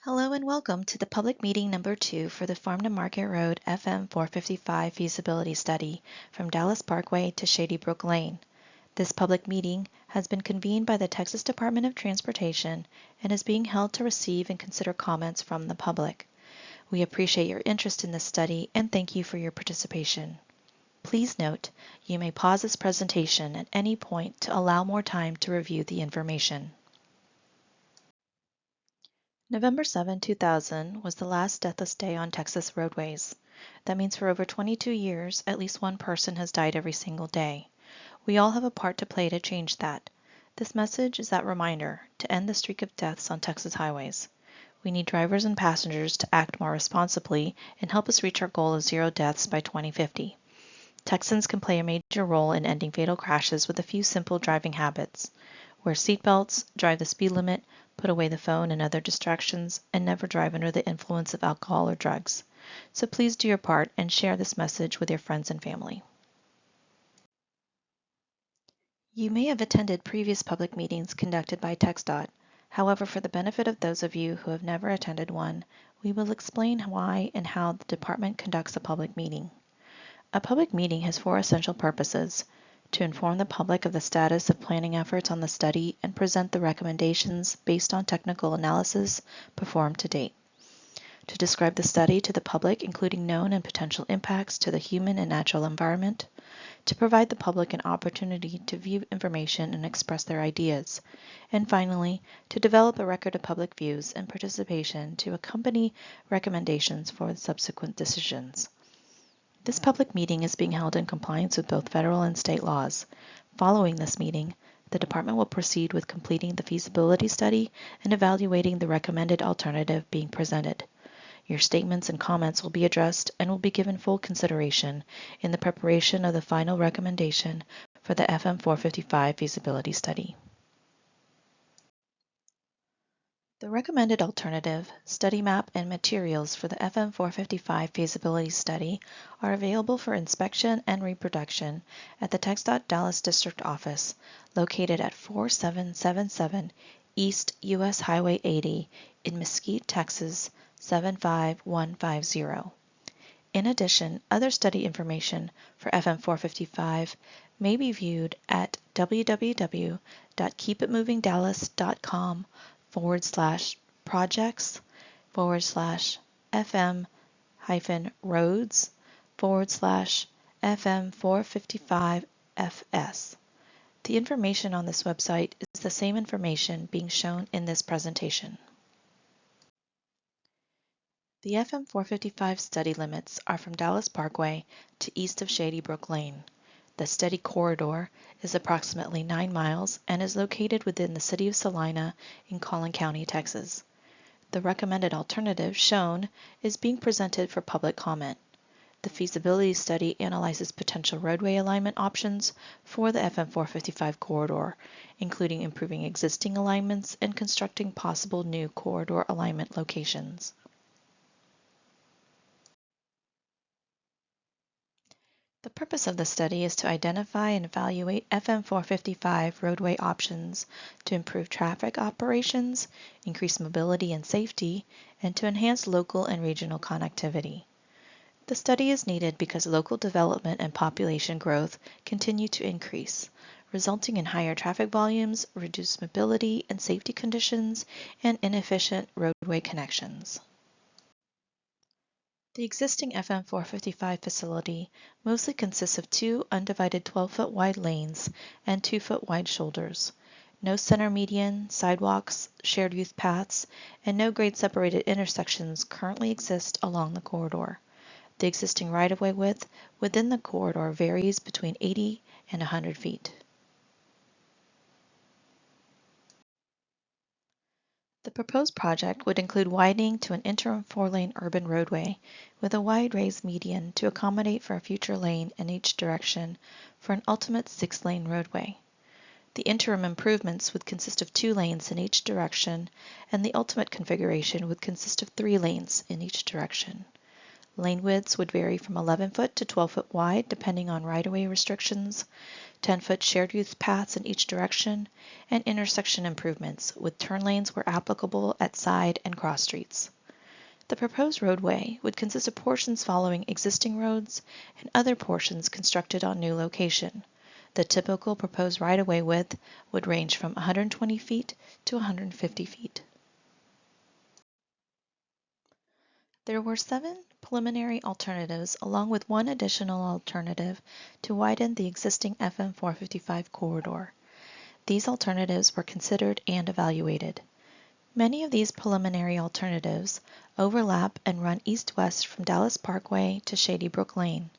Hello and welcome to the public meeting number 2 for the Farm to Market Road FM 455 feasibility study from Dallas Parkway to Shady Brook Lane. This public meeting has been convened by the Texas Department of Transportation and is being held to receive and consider comments from the public. We appreciate your interest in this study and thank you for your participation. Please note, you may pause this presentation at any point to allow more time to review the information. November 7, 2000 was the last deathless day on Texas roadways. That means for over 22 years, at least one person has died every single day. We all have a part to play to change that. This message is that reminder to end the streak of deaths on Texas highways. We need drivers and passengers to act more responsibly and help us reach our goal of 0 deaths by 2050. Texans can play a major role in ending fatal crashes with a few simple driving habits. Wear seatbelts, drive the speed limit, put away the phone and other distractions, and never drive under the influence of alcohol or drugs. So please do your part and share this message with your friends and family. You may have attended previous public meetings conducted by TxDOT. However, for the benefit of those of you who have never attended one, we will explain why and how the department conducts a public meeting. A public meeting has 4 essential purposes: to inform the public of the status of planning efforts on the study and present the recommendations based on technical analysis performed to date, to describe the study to the public, including known and potential impacts to the human and natural environment, to provide the public an opportunity to view information and express their ideas, and finally, to develop a record of public views and participation to accompany recommendations for subsequent decisions. This public meeting is being held in compliance with both federal and state laws. Following this meeting, the department will proceed with completing the feasibility study and evaluating the recommended alternative being presented. Your statements and comments will be addressed and will be given full consideration in the preparation of the final recommendation for the FM 455 feasibility study. The recommended alternative, study map, and materials for the FM 455 feasibility study are available for inspection and reproduction at the TxDOT Dallas District Office, located at 4777 East US Highway 80 in Mesquite, Texas 75150. In addition, other study information for FM 455 may be viewed at www.keepitmovingdallas.com/projects/FM 455FS. The information on this website is the same information being shown in this presentation. The FM 455 study limits are from Dallas Parkway to east of Shady Brook Lane. The study corridor is approximately 9 miles and is located within the city of Salina in Collin County, Texas. The recommended alternative shown is being presented for public comment. The feasibility study analyzes potential roadway alignment options for the FM 455 corridor, including improving existing alignments and constructing possible new corridor alignment locations. The purpose of the study is to identify and evaluate FM 455 roadway options to improve traffic operations, increase mobility and safety, and to enhance local and regional connectivity. The study is needed because local development and population growth continue to increase, resulting in higher traffic volumes, reduced mobility and safety conditions, and inefficient roadway connections. The existing FM 455 facility mostly consists of 2 undivided 12-foot wide lanes and 2-foot wide shoulders. No center median, sidewalks, shared youth paths, and no grade-separated intersections currently exist along the corridor. The existing right-of-way width within the corridor varies between 80 and 100 feet. The proposed project would include widening to an interim 4-lane urban roadway with a wide raised median to accommodate for a future lane in each direction for an ultimate 6-lane roadway. The interim improvements would consist of 2 lanes in each direction, and the ultimate configuration would consist of 3 lanes in each direction. Lane widths would vary from 11 foot to 12 foot wide depending on right-of-way restrictions, 10-foot shared use paths in each direction, and intersection improvements with turn lanes where applicable at side and cross streets. The proposed roadway would consist of portions following existing roads and other portions constructed on new location. The typical proposed right-of-way width would range from 120 feet to 150 feet. There were 7 preliminary alternatives along with 1 additional alternative to widen the existing FM 455 corridor. These alternatives were considered and evaluated. Many of these preliminary alternatives overlap and run east-west from Dallas Parkway to Shady Brook Lane.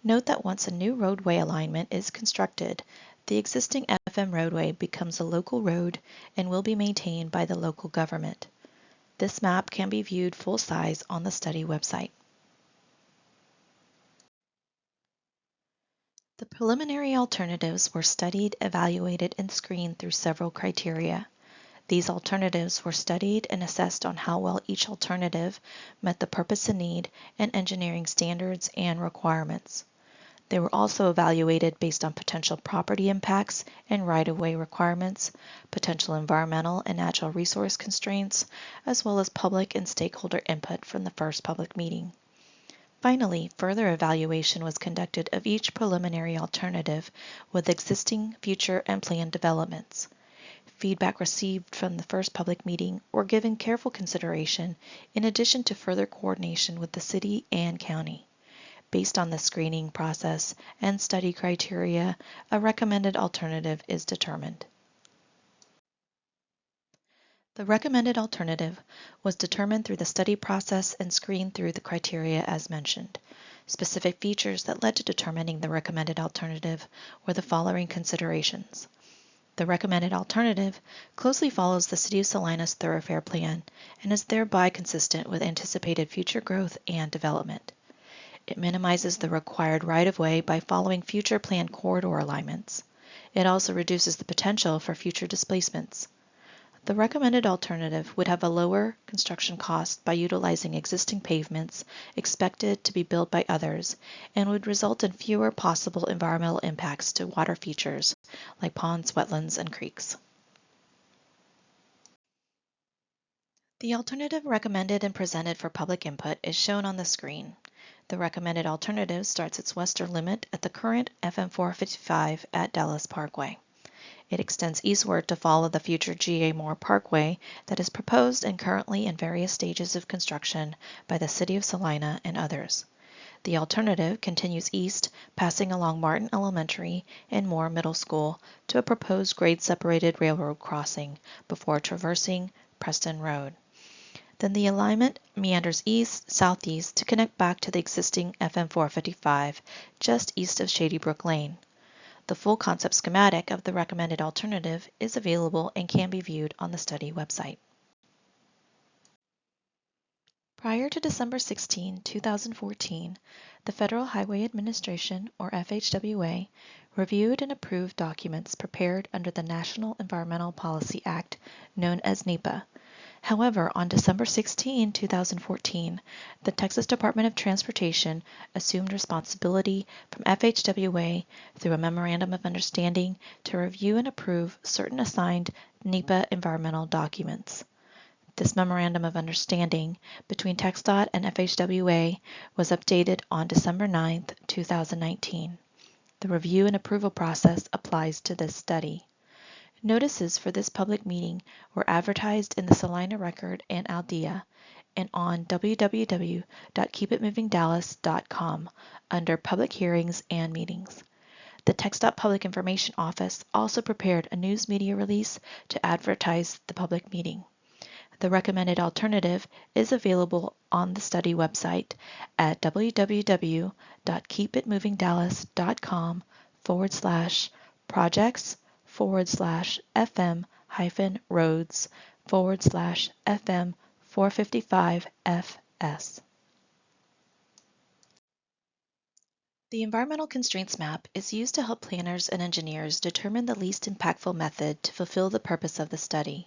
Note that once a new roadway alignment is constructed, the existing FM roadway becomes a local road and will be maintained by the local government. This map can be viewed full-size on the study website. The preliminary alternatives were studied, evaluated, and screened through several criteria. These alternatives were studied and assessed on how well each alternative met the purpose and need and engineering standards and requirements. They were also evaluated based on potential property impacts and right-of-way requirements, potential environmental and natural resource constraints, as well as public and stakeholder input from the first public meeting. Finally, further evaluation was conducted of each preliminary alternative with existing, future, and planned developments. Feedback received from the first public meeting were given careful consideration in addition to further coordination with the city and county. Based on the screening process and study criteria, a recommended alternative is determined. The recommended alternative was determined through the study process and screened through the criteria as mentioned. Specific features that led to determining the recommended alternative were the following considerations. The recommended alternative closely follows the City of Salina's thoroughfare plan and is thereby consistent with anticipated future growth and development. It minimizes the required right-of-way by following future planned corridor alignments. It also reduces the potential for future displacements. The recommended alternative would have a lower construction cost by utilizing existing pavements expected to be built by others and would result in fewer possible environmental impacts to water features like ponds, wetlands, and creeks. The alternative recommended and presented for public input is shown on the screen. The recommended alternative starts its western limit at the current FM 455 at Dallas Parkway. It extends eastward to follow the future G.A. Moore Parkway that is proposed and currently in various stages of construction by the City of Salina and others. The alternative continues east, passing along Martin Elementary and Moore Middle School to a proposed grade-separated railroad crossing before traversing Preston Road. Then the alignment meanders east-southeast to connect back to the existing FM 455 just east of Shady Brook Lane. The full concept schematic of the recommended alternative is available and can be viewed on the study website. Prior to December 16, 2014, the Federal Highway Administration, or FHWA, reviewed and approved documents prepared under the National Environmental Policy Act, known as NEPA. However, on December 16, 2014, the Texas Department of Transportation assumed responsibility from FHWA through a Memorandum of Understanding to review and approve certain assigned NEPA environmental documents. This Memorandum of Understanding between TxDOT and FHWA was updated on December 9, 2019. The review and approval process applies to this study. Notices for this public meeting were advertised in the Salina Record and Aldea and on www.keepitmovingdallas.com under Public Hearings and Meetings. The TxDOT Public Information Office also prepared a news media release to advertise the public meeting. The recommended alternative is available on the study website at www.keepitmovingdallas.com/projects/FM-roads/FM 455FS. The Environmental Constraints Map is used to help planners and engineers determine the least impactful method to fulfill the purpose of the study.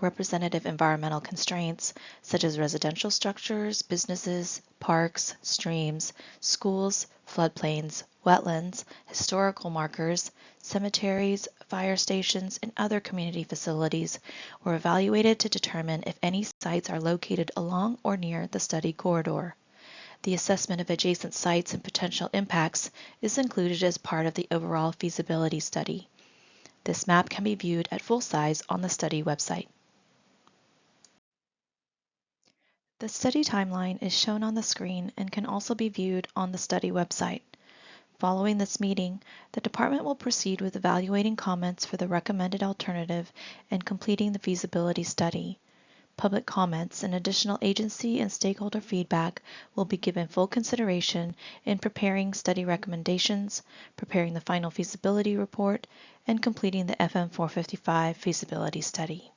representative environmental constraints such as residential structures, businesses, parks, streams, schools, floodplains, wetlands, historical markers, cemeteries, fire stations, and other community facilities were evaluated to determine if any sites are located along or near the study corridor. The assessment of adjacent sites and potential impacts is included as part of the overall feasibility study. This map can be viewed at full size on the study website. The study timeline is shown on the screen and can also be viewed on the study website. Following this meeting, the department will proceed with evaluating comments for the recommended alternative and completing the feasibility study. Public comments and additional agency and stakeholder feedback will be given full consideration in preparing study recommendations, preparing the final feasibility report, and completing the FM 455 feasibility study.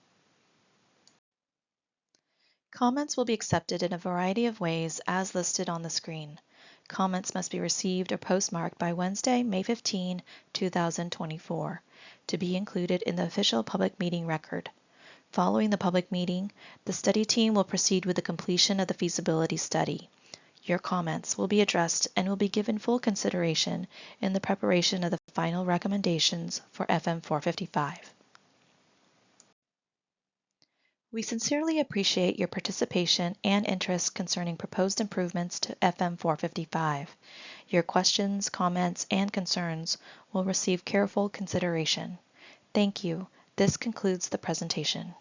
Comments will be accepted in a variety of ways as listed on the screen. Comments must be received or postmarked by Wednesday, May 15, 2024, to be included in the official public meeting record. Following the public meeting, the study team will proceed with the completion of the feasibility study. Your comments will be addressed and will be given full consideration in the preparation of the final recommendations for FM 455. We sincerely appreciate your participation and interest concerning proposed improvements to FM 455. Your questions, comments, and concerns will receive careful consideration. Thank you. This concludes the presentation.